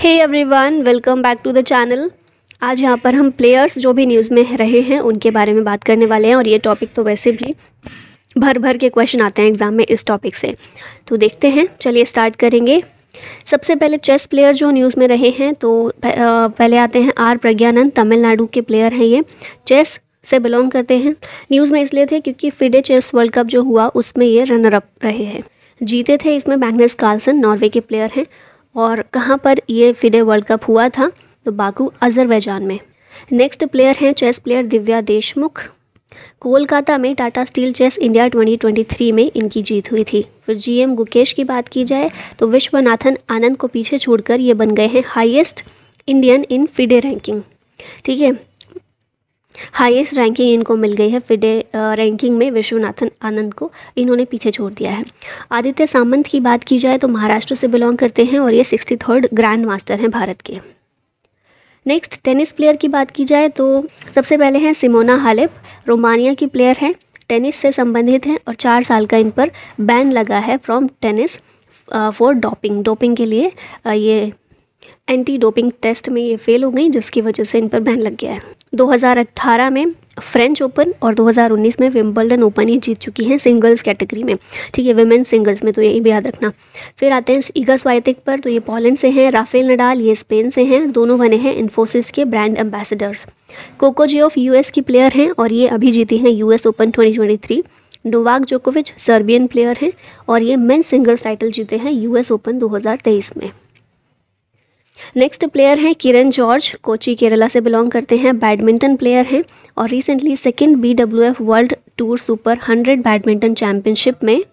Hey everyone, welcome back to the channel. आज यहाँ पर हम प्लेयर्स जो भी न्यूज़ में रहे हैं उनके बारे में बात करने वाले हैं। और ये टॉपिक तो वैसे भी भर भर के क्वेश्चन आते हैं एग्ज़ाम में इस टॉपिक से, तो देखते हैं। चलिए स्टार्ट करेंगे। सबसे पहले चेस प्लेयर जो न्यूज़ में रहे हैं तो पहले आते हैं आर प्रज्ञानंद। तमिलनाडु के प्लेयर हैं, ये चेस से बिलोंग करते हैं। न्यूज़ में इसलिए थे क्योंकि फिडे चेस वर्ल्ड कप जो हुआ उसमें ये रनर अप रहे हैं, जीते थे इसमें। मैग्नस कार्लसन नॉर्वे के प्लेयर हैं। और कहाँ पर ये फिडे वर्ल्ड कप हुआ था? तो बाकू, अजरबैजान में। नेक्स्ट प्लेयर हैं चेस प्लेयर दिव्या देशमुख। कोलकाता में टाटा स्टील चेस इंडिया 2023 में इनकी जीत हुई थी। फिर जीएम गुकेश की बात की जाए तो विश्वनाथन आनंद को पीछे छोड़कर ये बन गए हैं highest Indian in FIDE ranking. ठीक है, हाईएस्ट रैंकिंग इनको मिल गई है फिडे रैंकिंग में। विश्वनाथन आनंद को इन्होंने पीछे छोड़ दिया है। आदित्य सामंत की बात की जाए तो महाराष्ट्र से बिलोंग करते हैं और ये 63rd ग्रैंड मास्टर हैं भारत के। नेक्स्ट टेनिस प्लेयर की बात की जाए तो सबसे पहले हैं सिमोना हालेप। रोमानिया की प्लेयर हैं, टेनिस से संबंधित हैं और 4 साल का इन पर बैन लगा है फ्रॉम टेनिस फॉर डोपिंग के लिए। ये एंटी डोपिंग टेस्ट में ये फेल हो गई, जिसकी वजह से इन पर बैन लग गया है। 2018 में फ्रेंच ओपन और 2019 में विंबलडन ओपन ये जीत चुकी हैं सिंगल्स कैटेगरी में। ठीक है, विमेन सिंगल्स में, तो ये भी याद रखना। फिर आते हैं ईगा स्वाइतेक पर, तो ये पोलैंड से हैं। राफेल नडाल ये स्पेन से हैं, दोनों बने हैं इन्फोसिस के ब्रांड एम्बेसडर्स। कोको जीओफ यूएस की प्लेयर हैं और ये अभी जीती हैं यूएस ओपन 2023। नोवाक जोकोविच सर्बियन प्लेयर हैं और ये मेंस सिंगल्स टाइटल जीते हैं यूएस ओपन 2023 में। नेक्स्ट प्लेयर हैं किरण जॉर्ज, कोची केरला से बिलोंग करते हैं। बैडमिंटन प्लेयर हैं और recently 2nd BWF world tour super 100 badminton championship में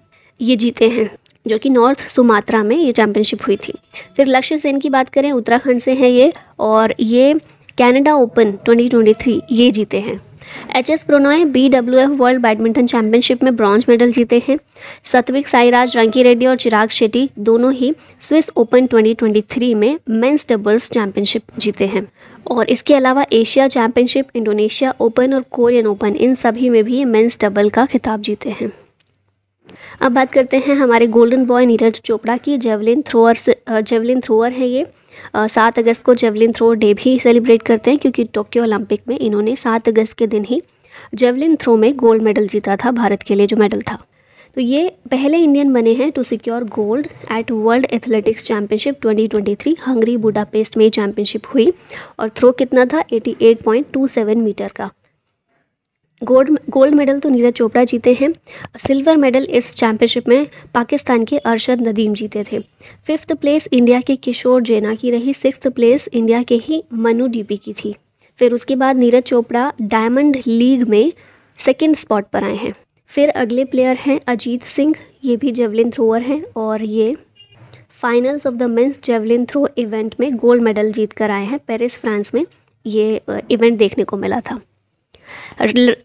ये जीते हैं, जो कि नॉर्थ सुमात्रा में ये चैम्पियनशिप हुई थी। फिर लक्ष्य सेन की बात करें, उत्तराखंड से हैं ये और ये कनाडा ओपन 2023 ये जीते हैं। HS. Prannoy BWF world badminton championship में ब्रॉन्ज मेडल जीते हैं। सात्विक साईराज, रंकी रेड्डी और चिराग शेट्टी दोनों ही स्विस ओपन 2023 में मेंस डबल्स चैम्पियनशिप जीते हैं। और इसके अलावा एशिया चैम्पियनशिप, इंडोनेशिया ओपन और कोरियन ओपन, इन सभी में भी मेंस डबल का खिताब जीते हैं। अब बात करते हैं हमारे गोल्डन बॉय नीरज चोपड़ा की। जेवलिन थ्रोअर है ये। 7 अगस्त को जेवलिन थ्रो डे भी सेलिब्रेट करते हैं क्योंकि टोक्यो ओलंपिक में इन्होंने 7 अगस्त के दिन ही जेवलिन थ्रो में गोल्ड मेडल जीता था भारत के लिए, जो मेडल था। तो ये पहले इंडियन बने हैं to secure gold at world athletics championship 2023। Hungary Budapest में चैम्पियनशिप हुई और थ्रो कितना था? 88.27 मीटर का। गोल्ड मेडल तो नीरज चोपड़ा जीते हैं। सिल्वर मेडल इस चैम्पियनशिप में पाकिस्तान के अरशद नदीम जीते थे। 5th प्लेस इंडिया के किशोर जैना की रही। 6th प्लेस इंडिया के ही मनु डीपी की थी। फिर उसके बाद नीरज चोपड़ा डायमंड लीग में 2nd स्पॉट पर आए हैं। फिर अगले प्लेयर हैं अजीत सिंह, ये भी जेवलिन थ्रोअर हैं और ये finals of the men's javelin throw event में गोल्ड मेडल जीत कर आए हैं। पेरिस फ्रांस में ये इवेंट देखने को मिला था।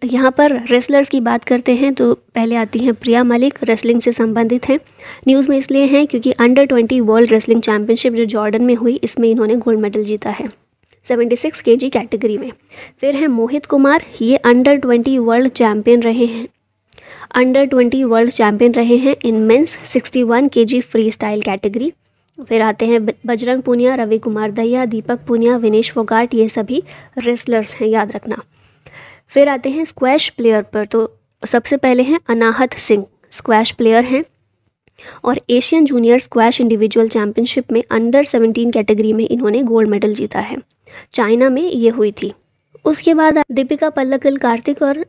यहाँ पर रेसलर्स की बात करते हैं तो पहले आती हैं प्रिया मलिक, रेसलिंग से संबंधित हैं। न्यूज़ में इसलिए हैं क्योंकि अंडर 20 वर्ल्ड रेसलिंग चैम्पियनशिप जो जॉर्डन में हुई, इसमें इन्होंने गोल्ड मेडल जीता है 76 kg कैटेगरी में। फिर है मोहित कुमार, ये अंडर 20 वर्ल्ड चैम्पियन रहे हैं in men's 61 kg free style category. फिर आते हैं बजरंग पुनिया, रवि कुमार दहिया, दीपक पुनिया, विनेश फोगाट, ये सभी रेसलर्स हैं, याद रखना। फिर आते हैं स्क्वैश प्लेयर पर, तो सबसे पहले हैं अनाहत सिंह, स्क्वैश प्लेयर हैं और Asian junior squash individual championship में अंडर 17 कैटेगरी में इन्होंने गोल्ड मेडल जीता है। चाइना में ये हुई थी। उसके बाद दीपिका पल्लकल कार्तिक और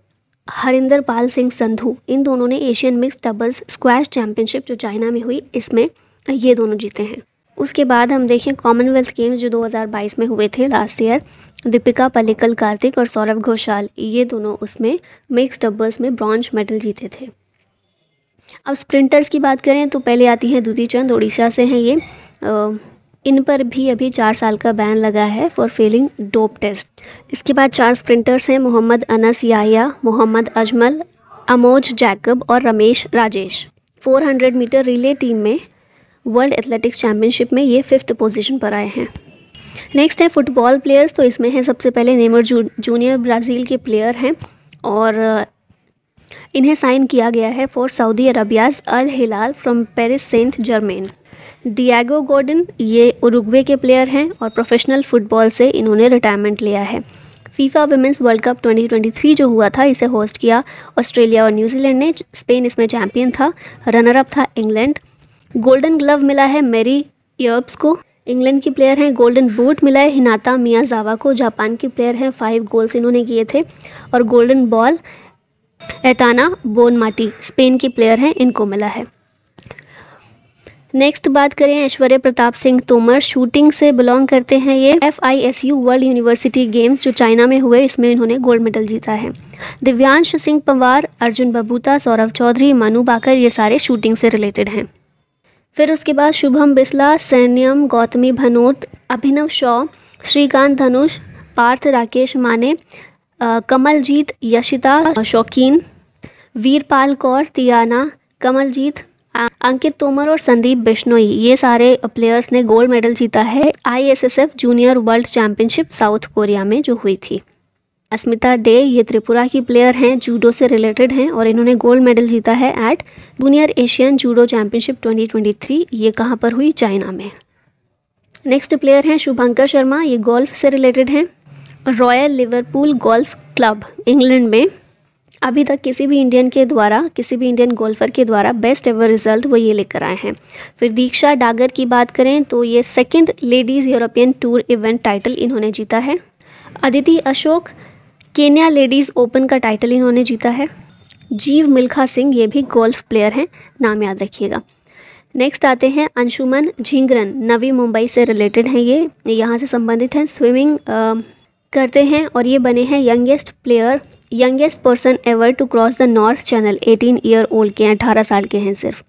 हरिंदर पाल सिंह संधू, इन दोनों ने Asian mix doubles squash championship जो चाइना में हुई, इसमें ये दोनों जीते हैं। उसके बाद हम देखें कॉमनवेल्थ गेम्स जो 2022 में हुए थे लास्ट ईयर, दीपिका पल्लिकल कार्तिक और सौरभ घोषाल, ये दोनों उसमें मिक्स डबल्स में ब्रॉन्ज मेडल जीते थे। अब स्प्रिंटर्स की बात करें तो पहले आती हैं दुती चंद, उड़ीसा से हैं ये। इन पर भी अभी 4 साल का बैन लगा है फॉर फेलिंग डोप टेस्ट। इसके बाद 4 स्प्रिंटर्स हैं, मोहम्मद अनस याहिया, मोहम्मद अजमल, अमोज जैकब और Ramesh Rajesh. 400 metre relay team में वर्ल्ड एथलेटिक्स चैम्पियनशिप में ये 5th पोजीशन पर आए हैं। नेक्स्ट है फुटबॉल प्लेयर्स, तो इसमें है सबसे पहले नेमर जूनियर, ब्राज़ील के प्लेयर हैं और इन्हें साइन किया गया है for Saudi Arabia's Al Hilal from Paris Saint Germain. Diego Gordon, ये उरुग्वे के प्लेयर हैं और प्रोफेशनल फुटबॉल से इन्होंने रिटायरमेंट लिया है। फीफा वुमेंस वर्ल्ड कप 2023 जो हुआ था, इसे होस्ट किया ऑस्ट्रेलिया और न्यूजीलैंड ने। स्पेन इसमें चैंपियन था, रनर अप था इंग्लैंड। गोल्डन ग्लव मिला है मैरी यर्ब्स को, इंग्लैंड की प्लेयर हैं। गोल्डन बूट मिला है हिनाता मियाजावा को, जापान की प्लेयर हैं, 5 गोल्स इन्होंने किए थे। और golden ball Aitana Bonmati, Spain की प्लेयर हैं, इनको मिला है। नेक्स्ट बात करें ऐश्वर्या प्रताप सिंह तोमर, शूटिंग से बिलोंग करते हैं ये। FISU वर्ल्ड यूनिवर्सिटी गेम्स जो चाइना में हुए, इसमें इन्होंने गोल्ड मेडल जीता है। दिव्यांश सिंह पंवार, अर्जुन बबूता, सौरभ चौधरी, मनु बाकर, ये सारे शूटिंग से रिलेटेड हैं। फिर उसके बाद शुभम बिस्ला, सैन्यम, गौतमी भनोत, अभिनव शॉ, श्रीकांत धनुष, पार्थ राकेश माने, कमलजीत, यशिता शौकीन, वीरपाल कौर, तियाना, कमलजीत, अंकित तोमर और संदीप बिश्नोई, ये सारे प्लेयर्स ने गोल्ड मेडल जीता है ISSF junior world championship south Korea में जो हुई थी। अस्मिता डे, ये त्रिपुरा की प्लेयर हैं, जूडो से रिलेटेड हैं और इन्होंने गोल्ड मेडल जीता है at junior Asian judo championship 2023। ये कहाँ पर हुई? चाइना में। नेक्स्ट प्लेयर हैं शुभंकर शर्मा, ये गोल्फ से रिलेटेड हैं। Royal Liverpool golf club England में अभी तक किसी भी इंडियन गोल्फर के द्वारा बेस्ट एवर रिजल्ट वो ये लेकर आए हैं। फिर दीक्षा डागर की बात करें तो ये 2nd ladies European tour event title इन्होंने जीता है। Aditi Ashok, Kenya ladies open का टाइटल इन्होंने जीता है। जीव मिल्खा सिंह, ये भी गोल्फ प्लेयर हैं, नाम याद रखिएगा। नेक्स्ट आते हैं अंशुमन झिंगरन, नवी मुंबई से रिलेटेड हैं, ये यहाँ से संबंधित हैं। स्विमिंग करते हैं और ये बने हैं youngest person ever to cross the North Channel, 18 year old के हैं, 18 साल के हैं सिर्फ।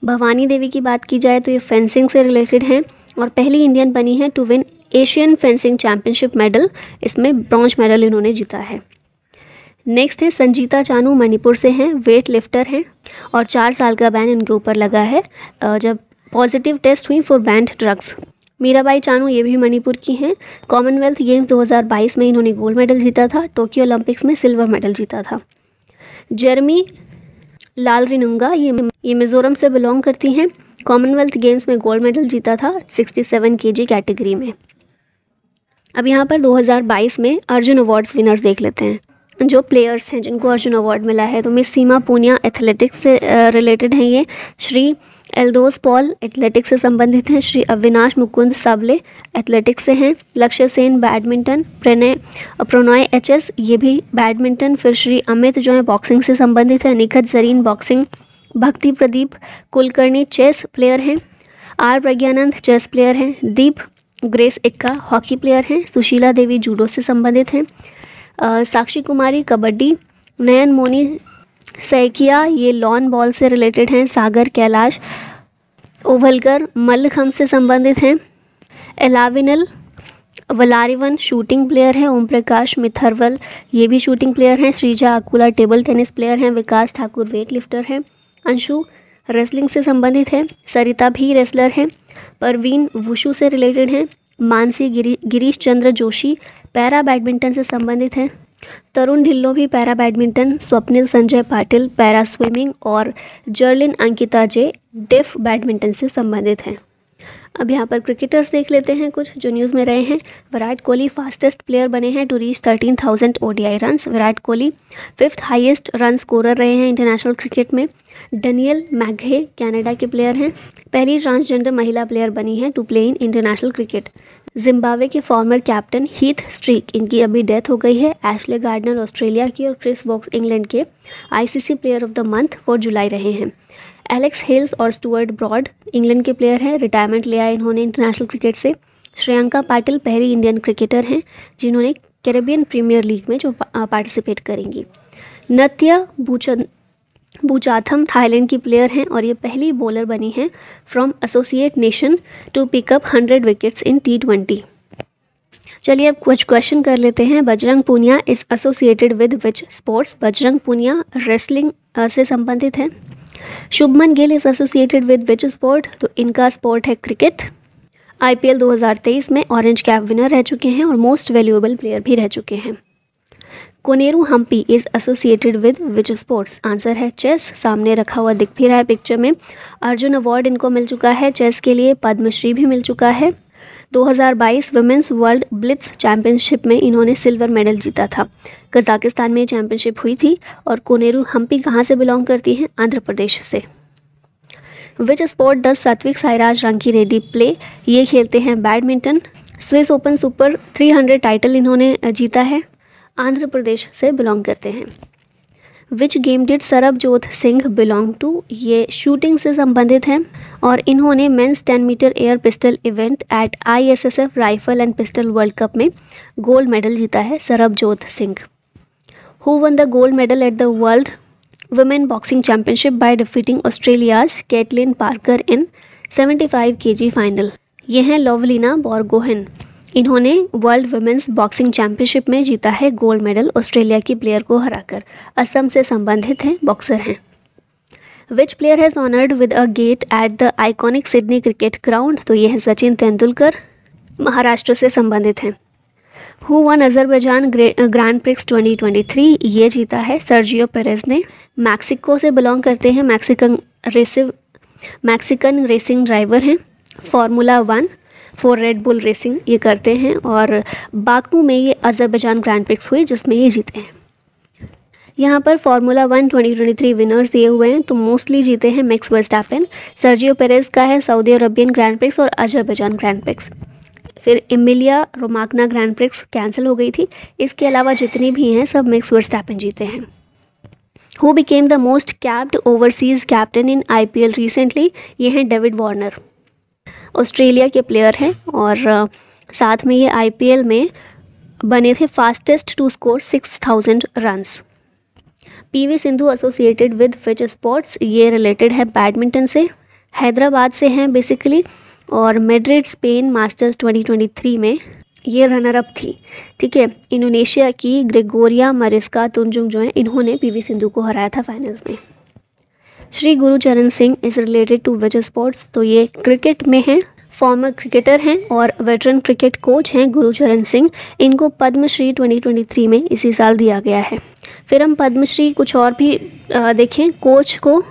भवानी देवी की बात की जाए तो ये फेंसिंग से रिलेटेड हैं और पहली इंडियन बनी है to win Asian fencing championship medal, इसमें ब्रॉन्ज मेडल इन्होंने जीता है। नेक्स्ट है संजीता चानू, मणिपुर से हैं, वेट लिफ्टर हैं और 4 साल का बैन इनके ऊपर लगा है जब पॉजिटिव टेस्ट हुई for banned drugs. Mirabai Chanu, ये भी मणिपुर की हैं। कॉमनवेल्थ गेम्स 2022 में इन्होंने गोल्ड मेडल जीता था, टोक्यो ओलंपिक्स में सिल्वर मेडल जीता था। जेरमी लालरिनुंगा, ये मिज़ोरम से बिलोंग करती हैं, कॉमनवेल्थ गेम्स में गोल्ड मेडल जीता था 67 kg कैटेगरी में। अब यहाँ पर 2022 में अर्जुन अवार्ड्स विनर्स देख लेते हैं, जो प्लेयर्स हैं जिनको अर्जुन अवार्ड मिला है। तो मिस सीमा पूनिया एथलेटिक्स से रिलेटेड हैं ये। श्री एल्दोस पॉल एथलेटिक्स से संबंधित हैं। श्री अविनाश मुकुंद साबले एथलेटिक्स से हैं। लक्ष्य सेन बैडमिंटन। प्रणय HS, ये भी बैडमिंटन। फिर श्री अमित जो है बॉक्सिंग से संबंधित है। निखत जरीन बॉक्सिंग। भक्ति प्रदीप कुलकर्णी चेस प्लेयर हैं। R प्रज्ञानंद चेस प्लेयर हैं। दीप ग्रेस इक्का हॉकी प्लेयर हैं। सुशीला देवी जूडो से संबंधित हैं। साक्षी कुमारी कबड्डी। नयन मोनी सैकिया, ये लॉन बॉल से रिलेटेड हैं। सागर कैलाश ओवलकर मल्लखम्ब से संबंधित हैं। एलाविनल वलारिवन शूटिंग प्लेयर है। ओम प्रकाश मिथरवल, ये भी शूटिंग प्लेयर हैं। Sreeja Akula table tennis player हैं। विकास ठाकुर वेट लिफ्टर हैं। अंशु रेसलिंग से संबंधित है। सरिता भी रेसलर हैं। परवीन वुशु से रिलेटेड हैं। मानसी गिरीश चंद्र जोशी पैरा बैडमिंटन से संबंधित हैं। तरुण ढिल्लो भी para badminton. Swapnil Sanjay Patil para swimming और जर्लिन अंकिता जे डेफ बैडमिंटन से संबंधित हैं। अब यहाँ पर क्रिकेटर्स देख लेते हैं कुछ जो न्यूज़ में रहे हैं। विराट कोहली फास्टेस्ट प्लेयर बने हैं to reach 13,000 ODI runs. Virat Kohli 5th highest run scorer रहे हैं इंटरनेशनल क्रिकेट में। डेनियल मैघे कनाडा के प्लेयर हैं। पहली ट्रांसजेंडर महिला प्लेयर बनी है to play in international cricket. Zimbabwe के फॉर्मर कैप्टन हीथ स्ट्रीक, इनकी अभी डेथ हो गई है। एशले गार्डनर ऑस्ट्रेलिया की और क्रिस वॉक्स इंग्लैंड के ICC player of the month for जुलाई रहे हैं। एलेक्स हेल्स और स्टुअर्ट ब्रॉड इंग्लैंड के प्लेयर हैं। रिटायरमेंट लिया है इन्होंने इंटरनेशनल क्रिकेट से। श्रेयंका पाटिल पहली इंडियन क्रिकेटर हैं जिन्होंने कैरेबियन प्रीमियर लीग में जो पार्टिसिपेट करेंगी। नत्या बुचाथम थाईलैंड की प्लेयर हैं और ये पहली बॉलर बनी हैं from associate nation to pick up 100 wickets in T20। चलिए अब कुछ क्वेश्चन कर लेते हैं। Bajrang Punia is associated with which sports? Bajrang Punia wrestling से संबंधित है। Shubman Gill is associated with which sport? तो इनका स्पोर्ट है क्रिकेट। IPL 2023 में ऑरेंज कैप विनर रह चुके हैं और मोस्ट वैल्यूएबल प्लेयर भी रह चुके हैं। Koneru Humpy is associated with which sports? Answer है चेस। सामने रखा हुआ दिख भी रहा है पिक्चर में। अर्जुन अवार्ड इनको मिल चुका है चेस के लिए, पद्मश्री भी मिल चुका है। 2022 वुमेन्स वर्ल्ड ब्लिट्ज चैंपियनशिप में इन्होंने सिल्वर मेडल जीता था। कजाकिस्तान में चैंपियनशिप हुई थी। और कोनेरू हम्पी कहाँ से बिलोंग करती हैं? आंध्र प्रदेश से। Which sport does Satwik Sairaj Rankireddy play? ये खेलते हैं badminton. Swiss Open super 300 title इन्होंने जीता है। आंध्र प्रदेश से बिलोंग करते हैं। Which game did Sarabjot Singh belong to? ये शूटिंग से संबंधित हैं और इन्होंने men's 10 metre air pistol event at ISSF rifle and pistol world cup में गोल्ड मेडल जीता है Sarabjot Singh. Who won the gold medal at the world women boxing championship by defeating Australia's Caitlin Parker in 75 kg final? ये हैं लवलीना बोरगोहेन। इन्होंने world women's boxing championship में जीता है gold medal Australia की प्लेयर को हराकर। असम से संबंधित हैं, बॉक्सर हैं। Which player has honoured with a gate at the iconic Sydney cricket ground? तो ये है सचिन तेंदुलकर, महाराष्ट्र से संबंधित हैं। Who won Azerbaijan grand prix 2023? ये जीता है सर्जियो पेरेज ने। मैक्सिको से बिलोंग करते हैं, मैक्सिकन रेसिंग ड्राइवर हैं। Formula 1 for Red Bull racing ये करते हैं और बाकू में ये अजरबैजान ग्रैंड प्रिक्स हुई जिसमें ये जीते हैं। यहाँ पर फार्मूला 1 2023 विनर्स दिए हुए हैं तो मोस्टली जीते हैं मैक्स वर्स्टैपेन। सर्जियो पेरेज का है सऊदी अरबियन ग्रैंड प्रिक्स और अजरबैजान ग्रैंड प्रिक्स। फिर Emilia Romagna grand prix cancel हो गई थी। इसके अलावा जितनी भी हैं सब मैक्स वर्स्टैपेन जीते हैं। Who became the most capped overseas captain in IPL recently? ये हैं डेविड वार्नर, ऑस्ट्रेलिया के प्लेयर हैं और साथ में ये IPL में बने थे fastest to score 6000 runs. PV Sindhu associated with which sports? ये रिलेटेड है बैडमिंटन से, हैदराबाद से हैं बेसिकली और मैड्रिड स्पेन मास्टर्स 2023 में ये रनर अप थी। ठीक है, इंडोनेशिया की ग्रेगोरिया मरिस्का तुंजुंग जो है इन्होंने PV सिंधु को हराया था फाइनल्स में। Shri Gurcharan Singh is related to which sports? तो ये क्रिकेट में हैं, फॉर्मर क्रिकेटर हैं और वेटरन क्रिकेट कोच हैं गुरुचरण सिंह। इनको पद्मश्री 2023 में इसी साल दिया गया है। फिर हम पद्मश्री कुछ और भी देखें कोच को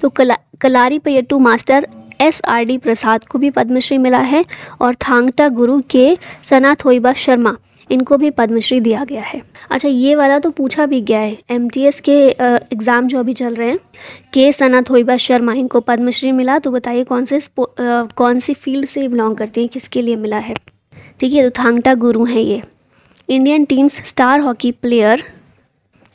तो कलारीपयट्टू मास्टर SRD प्रसाद को भी पद्मश्री मिला है और थांगटा गुरु के सनाथोइबा शर्मा इनको भी पद्मश्री दिया गया है। अच्छा, ये वाला तो पूछा भी गया है MTS के एग्ज़ाम जो अभी चल रहे हैं के सनाथोइबा शर्मा इनको पद्मश्री मिला। तो बताइए कौन सी फील्ड से बिलोंग करती हैं, किसके लिए मिला है? ठीक है, तो थांगटा गुरु हैं ये। Indian teams star hockey player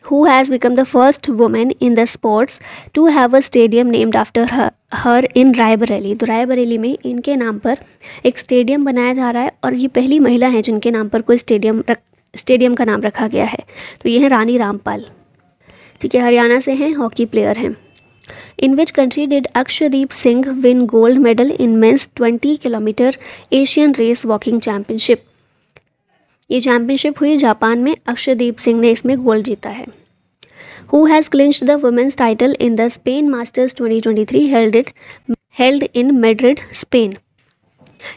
who has become the first woman in the sports to have a stadium named after her in Raebareli? तो रायबरेली में इनके नाम पर एक स्टेडियम बनाया जा रहा है और ये पहली महिला है जिनके नाम पर कोई स्टेडियम का नाम रखा गया है। तो ये है रानी रामपाल। ठीक है, हरियाणा से हैं, हॉकी प्लेयर हैं। In which country did Akshdeep Singh win gold medal in men's 20 kilometre Asian race walking championship? ये चैंपियनशिप हुई जापान में। अक्षदीप सिंह ने इसमें गोल्ड जीता है। Who has clinched the women's title in the Spain Masters 2023 held in Madrid, Spain?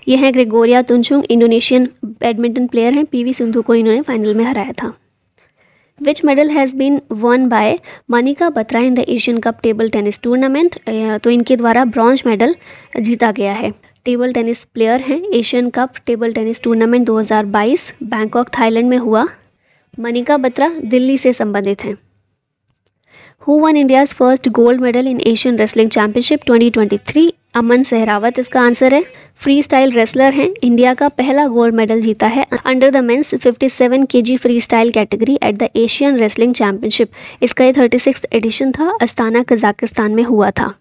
ये है Gregoria तुंजुंग, Indonesian badminton player हैं। PV सिंधु को इन्होंने फाइनल में हराया था। Which medal has been won by Manika Batra in the Asian Cup table tennis tournament? तो इनके द्वारा ब्रॉन्ज मेडल जीता गया है। टेबल टेनिस प्लेयर हैं। Asian cup table tennis tournament 2022 Bangkok Thailand में हुआ। मनिका बत्रा दिल्ली से संबंधित हैं। Who one India's first gold medal in Asian wrestling championship 2023? अमन सहरावत इसका आंसर है। फ्री स्टाइल रेसलर हैं, इंडिया का पहला गोल्ड मेडल जीता है under the mains 57 kg free style category at the Asian wrestling championship. इसका ये 36th एडिशन था, अस्ताना कजाकिस्तान में हुआ था।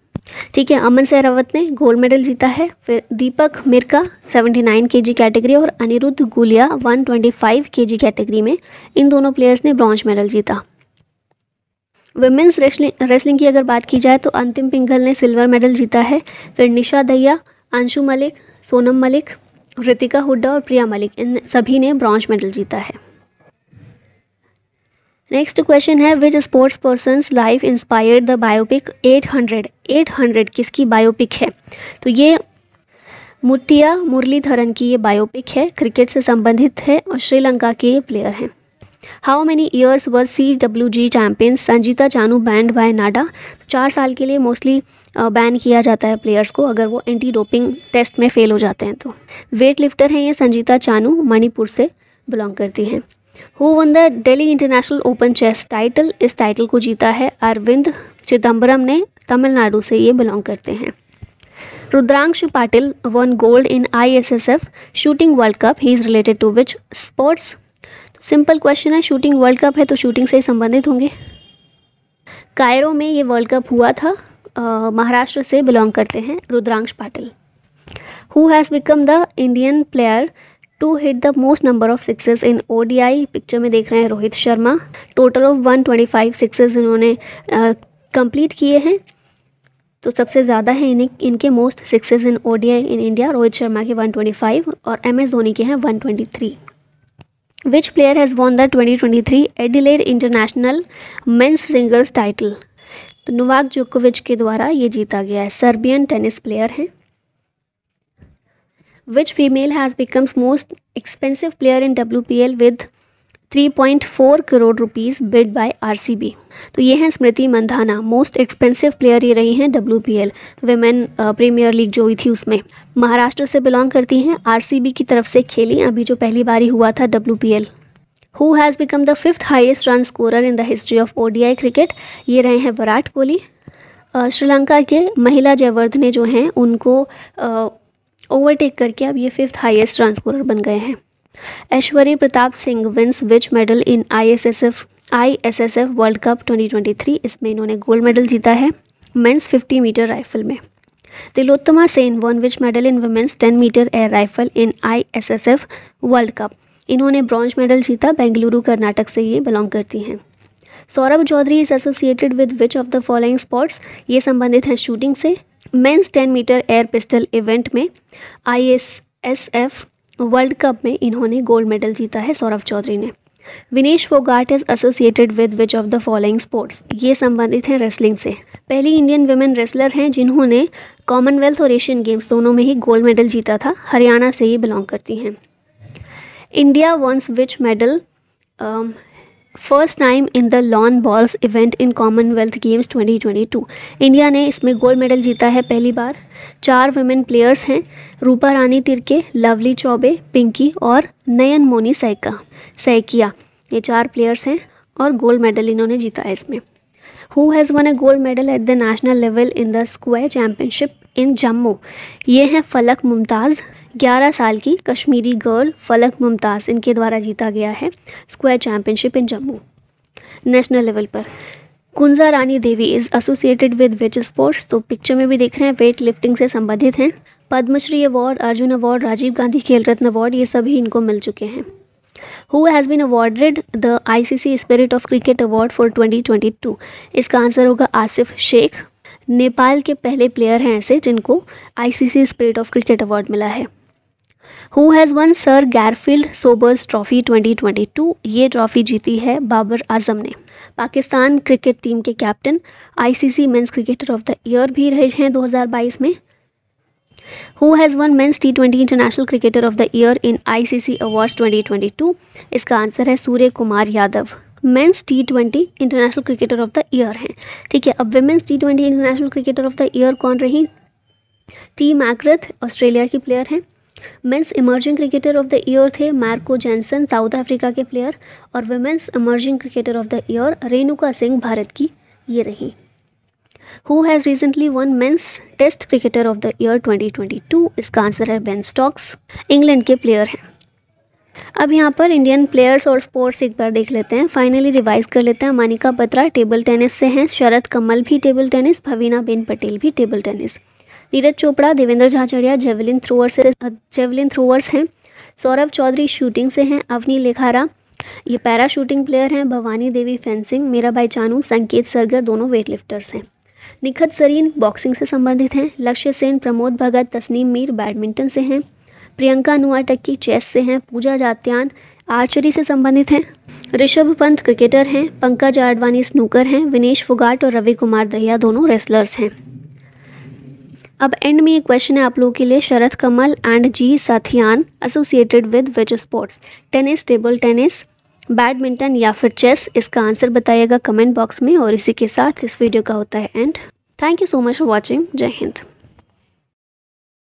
ठीक है, अमन सहरावत ने गोल्ड मेडल जीता है। फिर दीपक मिर्का 79 kg कैटेगरी और अनिरुद्ध गुलिया 125 kg कैटेगरी में इन दोनों प्लेयर्स ने ब्रॉन्ज मेडल जीता। वुमेंस रेसलिंग की अगर बात की जाए तो अंतिम पिंघल ने सिल्वर मेडल जीता है। फिर निशा दहिया, अंशु मलिक, सोनम मलिक, ऋतिका हुड्डा और प्रिया मलिक इन सभी ने ब्रॉन्ज मेडल जीता है। नेक्स्ट क्वेश्चन है विच sports persons life inspired the biopic 800 किसकी बायोपिक है? तो ये मुट्टिया मुरलीधरन की ये बायोपिक है, क्रिकेट से संबंधित है और श्रीलंका के ये प्लेयर हैं। How many years was CWG champion Sanjita Chanu banned by NADA? 4 साल के लिए मोस्टली बैन किया जाता है प्लेयर्स को अगर वो एंटी डोपिंग टेस्ट में फेल हो जाते हैं तो। वेट लिफ्टर हैं ये संजीता चानू, मणिपुर से बिलोंग करती हैं। Who won the Delhi international open chess title? इस टाइटल को जीता है अरविंद चिदम्बरम ने, तमिलनाडु से ये बिलोंग करते हैं। Rudransh Patil won gold in ISSF shooting world cup, he is related to which sports? Simple question है, शूटिंग वर्ल्ड कप है तो शूटिंग से ही संबंधित होंगे। कायरो में ये वर्ल्ड कप हुआ था, महाराष्ट्र से बिलोंग करते हैं Rudransh Patil. Who has become the Indian player to hit the most number of sixes in ODI? Picture में देख रहे हैं Rohit Sharma, total of 125 sixes इन्होंने कंप्लीट किए हैं, तो सबसे ज़्यादा है इनके most sixes in ODI in India, Rohit Sharma के 125 और MS धोनी के हैं 123। Which player has won the 2023 Adelaide international men's singles title? तो नोवाक जोकोविच के द्वारा ये जीता गया है, सर्बियन टेनिस प्लेयर हैं। Which female has becomes most expensive player in WPL with 3.4 crore rupees bid by RCB? तो ये हैं Smriti Mandhana, most expensive player ये रही हैं WPL विमेन प्रीमियर लीग जो हुई थी उसमें, महाराष्ट्र से बिलोंग करती हैं, RCB की तरफ से खेली अभी जो पहली बारी हुआ था WPL। Who has become the 5th highest run scorer in the history of ODI cricket? ये रहे हैं विराट कोहली। श्रीलंका के महिला जयवर्धने जो हैं उनको ओवरटेक करके अब ये 5th हाईएस्ट रन स्कोरर बन गए हैं। Aishwarya Pratap Singh wins which medal in ISSF world cup 2023? इसमें इन्होंने गोल्ड मेडल जीता है मेंस 50 मीटर राइफल में। Tilottama Sen won which medal in women's 10 metre air rifle in ISSF world cup? इन्होंने ब्रॉन्ज मेडल जीता, बेंगलुरु कर्नाटक से ये बिलोंग करती हैं। Saurabh Chaudhary is associated with which of the following sports? ये संबंधित हैं शूटिंग से। Men's 10 metre air pistol event में ISSF वर्ल्ड कप में इन्होंने गोल्ड मेडल जीता है सौरभ चौधरी ने। Vinesh Phogat is associated with which of the following sports? ये संबंधित हैं रेसलिंग से। पहली इंडियन वुमेन रेसलर हैं जिन्होंने कॉमनवेल्थ और एशियन गेम्स दोनों में ही गोल्ड मेडल जीता था, हरियाणा से ये बिलोंग करती हैं। India ones which medal first time in the lawn balls event in Commonwealth games 2022? India ने इसमें गोल्ड मेडल जीता है पहली बार। 4 वुमेन प्लेयर्स हैं, रूपा रानी तिर्के, लवली चौबे, पिंकी और नयन मोनी सैकिया, ये 4 प्लेयर्स हैं और गोल्ड मेडल इन्होंने जीता है इसमें। Who has won a gold medal at the national level in the square championship in Jammu? ये हैं फलक मुमताज़, 11 साल की कश्मीरी गर्ल फलक मुमताज़, इनके द्वारा जीता गया है square championship in Jammu national level पर। Kunja Rani Devi is associated with which sports? तो पिक्चर में भी देख रहे हैं वेट लिफ्टिंग से संबंधित हैं। Padma Shri award, Arjuna award, Rajiv Gandhi Khel Ratna award, ये सभी इनको मिल चुके हैं। Who has been awarded the ICC spirit of cricket award for 2022? इसका आंसर होगा आसिफ शेख, नेपाल के पहले प्लेयर हैं ऐसे जिनको ICC spirit of cricket award मिला है। Who has won sir Garfield Sobers trophy 2022? ये ट्रॉफी जीती है बाबर आजम ने। पाकिस्तान क्रिकेट टीम के captain ICC men's cricketer of the year भी रहे हैं 2022 में। Who has won men's T20 international cricketer of the year in ICC awards 2022? इसका आंसर है Surya Kumar Yadav, men's T20 international cricketer of the year हैं। ठीक है, अब women's T20 international cricketer of the year कौन रही? टी मैकग्रथ, ऑस्ट्रेलिया की player हैं। Men's emerging cricketer of the year थे मार्को जेनसन, साउथ अफ्रीका के प्लेयर, और women's emerging cricketer of the year Renuka Singh, Bharat की ये रही। Who has recently won men's test cricketer of the year 2022? इसका answer है बेन स्टोक्स, इंग्लैंड के player हैं। अब यहाँ पर इंडियन प्लेयर्स और स्पोर्ट्स एक बार देख लेते हैं, फाइनली रिवाइज कर लेते हैं। मनिका बत्रा टेबल टेनिस से हैं, शरद कमल भी टेबल टेनिस, भवीना बेन पटेल भी table tennis, Neeraj Chopra, Devendra Jhajharia javelin throwers हैं, सौरभ चौधरी शूटिंग से हैं, अवनी लेखारा ये पैरा शूटिंग प्लेयर हैं, भवानी देवी फेंसिंग, मीराबाई चानू, संकेत सरगर दोनों वेट लिफ्टर्स हैं, निखत सरीन बॉक्सिंग से संबंधित हैं, लक्ष्य सेन, प्रमोद भगत, तस्नीम मीर बैडमिंटन से हैं, प्रियंका नुआ टक्की चेस से हैं, पूजा जात्यान आर्चरी से संबंधित हैं, ऋषभ पंत क्रिकेटर हैं, पंकज आडवाणी स्नूकर हैं, विनेश फोगाट और रवि कुमार दहिया दोनों रेसलर्स हैं। अब एंड में एक क्वेश्चन है आप लोगों के लिए, Sharath Kamal and G Sathiyan associated with which sports? Tennis, table tennis, badminton या फिर चेस? इसका आंसर बताइएगा कमेंट बॉक्स में। और इसी के साथ इस वीडियो का होता है and. Thank you so much for watching. जय हिंद।